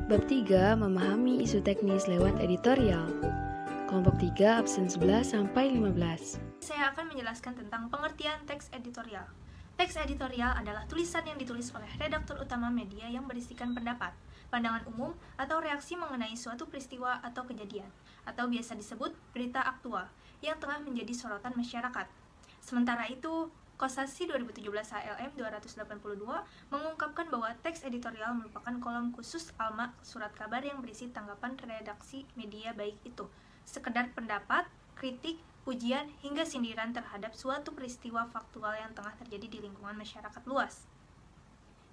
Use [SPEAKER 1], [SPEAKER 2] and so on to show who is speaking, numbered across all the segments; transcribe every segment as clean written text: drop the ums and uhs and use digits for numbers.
[SPEAKER 1] Bab 3, memahami isu teknis lewat editorial. Kelompok 3, absen 11 sampai 15.
[SPEAKER 2] Saya akan menjelaskan tentang pengertian teks editorial. Teks editorial adalah tulisan yang ditulis oleh redaktur utama media yang berisikan pendapat, pandangan umum, atau reaksi mengenai suatu peristiwa atau kejadian, atau biasa disebut berita aktual, yang tengah menjadi sorotan masyarakat. Sementara itu, Kosasi 2017 HLM 282 mengungkapkan bahwa teks editorial merupakan kolom khusus alma surat kabar yang berisi tanggapan redaksi media baik itu sekedar pendapat, kritik, pujian, hingga sindiran terhadap suatu peristiwa faktual yang tengah terjadi di lingkungan masyarakat luas.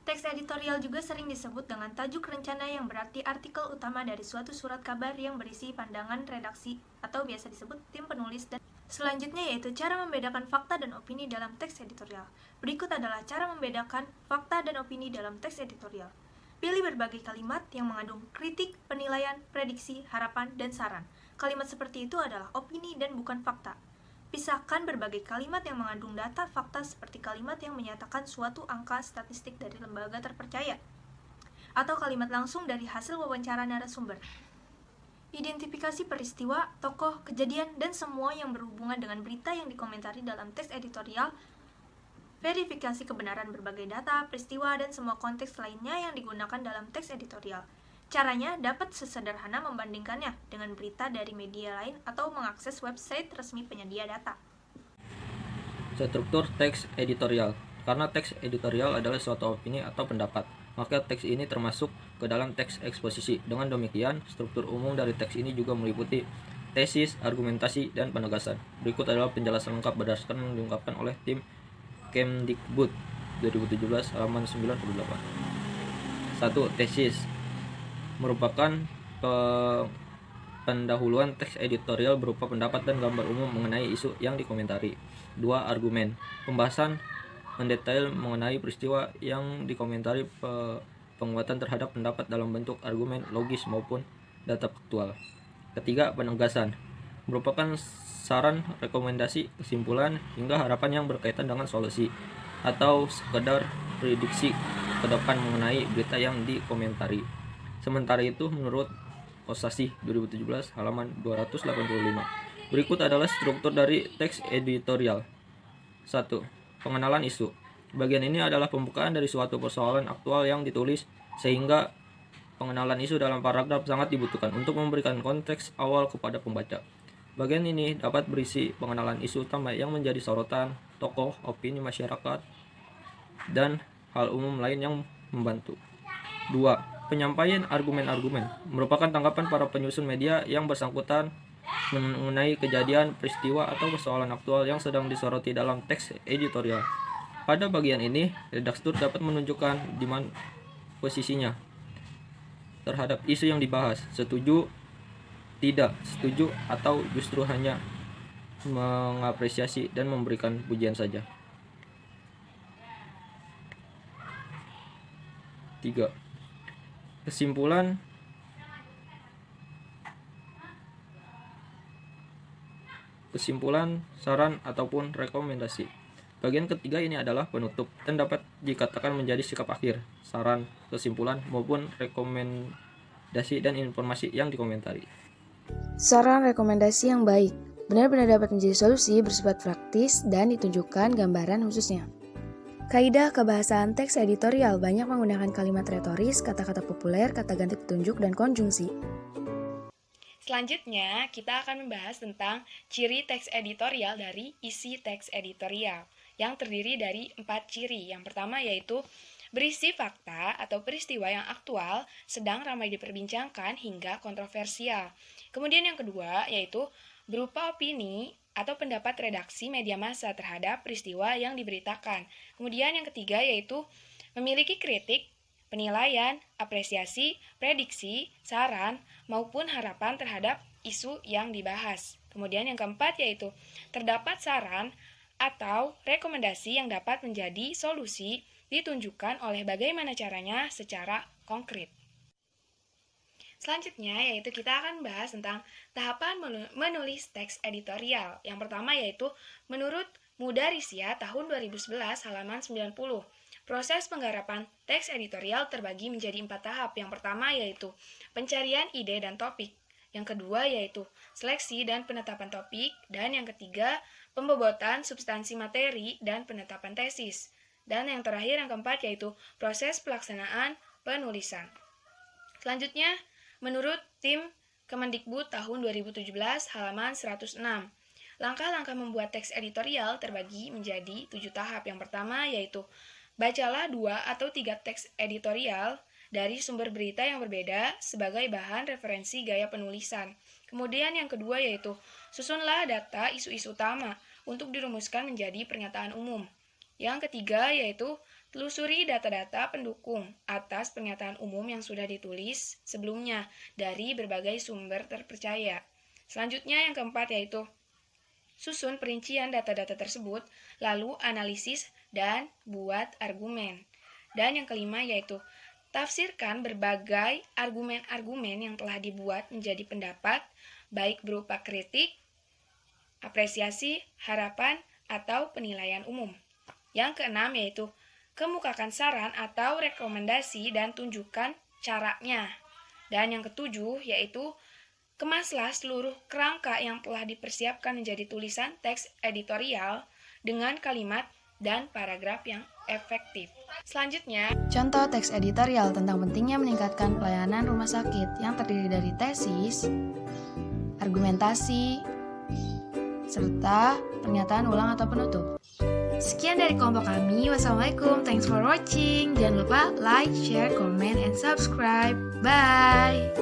[SPEAKER 2] Teks editorial juga sering disebut dengan tajuk rencana yang berarti artikel utama dari suatu surat kabar yang berisi pandangan redaksi atau biasa disebut tim penulis dan selanjutnya yaitu cara membedakan fakta dan opini dalam teks editorial. Berikut adalah cara membedakan fakta dan opini dalam teks editorial. Pilih berbagai kalimat yang mengandung kritik, penilaian, prediksi, harapan, dan saran. Kalimat seperti itu adalah opini dan bukan fakta. Pisahkan berbagai kalimat yang mengandung data fakta seperti kalimat yang menyatakan suatu angka statistik dari lembaga terpercaya, atau kalimat langsung dari hasil wawancara narasumber. Identifikasi peristiwa, tokoh, kejadian, dan semua yang berhubungan dengan berita yang dikomentari dalam teks editorial. Verifikasi kebenaran berbagai data, peristiwa, dan semua konteks lainnya yang digunakan dalam teks editorial. Caranya dapat sesederhana membandingkannya dengan berita dari media lain atau mengakses website resmi penyedia data.
[SPEAKER 3] Struktur teks editorial. Karena teks editorial adalah suatu opini atau pendapat, maka teks ini termasuk ke dalam teks eksposisi. Dengan demikian, struktur umum dari teks ini juga meliputi tesis, argumentasi, dan penegasan. Berikut adalah penjelasan lengkap berdasarkan yang diungkapkan oleh tim Kemdikbud 2017 halaman 98. 1. Tesis merupakan pendahuluan teks editorial berupa pendapat dan gambar umum mengenai isu yang dikomentari. 2. Argumen. Pembahasan mendetail mengenai peristiwa yang dikomentari, penguatan terhadap pendapat dalam bentuk argumen logis maupun data faktual. 3. Penegasan. Merupakan saran, rekomendasi, kesimpulan, hingga harapan yang berkaitan dengan solusi atau sekedar prediksi ke depan mengenai berita yang dikomentari. Sementara itu, menurut Kosasi 2017 halaman 285. Berikut adalah struktur dari teks editorial. 1. Pengenalan isu. Bagian ini adalah pembukaan dari suatu persoalan aktual yang ditulis, sehingga pengenalan isu dalam paragraf sangat dibutuhkan untuk memberikan konteks awal kepada pembaca. Bagian ini dapat berisi pengenalan isu utama yang menjadi sorotan, tokoh, opini masyarakat, dan hal umum lain yang membantu. 2. Penyampaian argumen-argumen merupakan tanggapan para penyusun media yang bersangkutan mengenai kejadian, peristiwa, atau persoalan aktual yang sedang disoroti dalam teks editorial. Pada bagian ini, redaktur dapat menunjukkan di mana posisinya terhadap isu yang dibahas, setuju, tidak setuju, atau justru hanya mengapresiasi dan memberikan pujian saja. 3. Kesimpulan, saran, ataupun rekomendasi. Bagian ketiga ini adalah penutup dan dapat dikatakan menjadi sikap akhir, saran, kesimpulan, maupun rekomendasi dan informasi yang dikomentari.
[SPEAKER 1] Saran rekomendasi yang baik benar-benar dapat menjadi solusi bersifat praktis dan ditunjukkan gambaran khususnya. Kaidah kebahasaan teks editorial banyak menggunakan kalimat retoris, kata-kata populer, kata ganti petunjuk, dan konjungsi.
[SPEAKER 4] Selanjutnya, kita akan membahas tentang ciri teks editorial dari isi teks editorial, yang terdiri dari 4 ciri. Yang pertama yaitu berisi fakta atau peristiwa yang aktual, sedang ramai diperbincangkan hingga kontroversial. Kemudian yang kedua yaitu berupa opini atau pendapat redaksi media massa terhadap peristiwa yang diberitakan. Kemudian yang ketiga yaitu memiliki kritik, penilaian, apresiasi, prediksi, saran, maupun harapan terhadap isu yang dibahas. Kemudian yang keempat yaitu terdapat saran atau rekomendasi yang dapat menjadi solusi ditunjukkan oleh bagaimana caranya secara konkret. Selanjutnya yaitu kita akan membahas tentang tahapan menulis teks editorial. Yang pertama yaitu menurut Mudarisia tahun 2011 halaman 90. Proses penggarapan teks editorial terbagi menjadi 4 tahap. Yang pertama yaitu pencarian ide dan topik. Yang kedua yaitu seleksi dan penetapan topik. Dan yang ketiga, pembobotan substansi materi dan penetapan tesis. Dan yang terakhir, yang keempat, yaitu proses pelaksanaan penulisan. Selanjutnya, menurut tim Kemendikbud tahun 2017 halaman 106, langkah-langkah membuat teks editorial terbagi menjadi 7 tahap. Yang pertama yaitu bacalah 2 atau 3 teks editorial dari sumber berita yang berbeda sebagai bahan referensi gaya penulisan. Kemudian yang kedua yaitu susunlah data isu-isu utama untuk dirumuskan menjadi pernyataan umum. Yang ketiga yaitu telusuri data-data pendukung atas pernyataan umum yang sudah ditulis sebelumnya dari berbagai sumber terpercaya. Selanjutnya yang keempat yaitu susun perincian data-data tersebut, lalu analisis dan buat argumen. Dan yang kelima yaitu tafsirkan berbagai argumen-argumen yang telah dibuat menjadi pendapat, baik berupa kritik, apresiasi, harapan, atau penilaian umum. Yang keenam yaitu kemukakan saran atau rekomendasi dan tunjukkan caranya. Dan yang ketujuh yaitu kemaslah seluruh kerangka yang telah dipersiapkan menjadi tulisan teks editorial dengan kalimat dan paragraf yang efektif. Selanjutnya,
[SPEAKER 1] Contoh teks editorial tentang pentingnya meningkatkan pelayanan rumah sakit yang terdiri dari tesis, argumentasi, serta pernyataan ulang atau penutup. Sekian dari kelompok kami. Wassalamualaikum. Thanks for watching. Jangan lupa like, share, comment, and subscribe. Bye.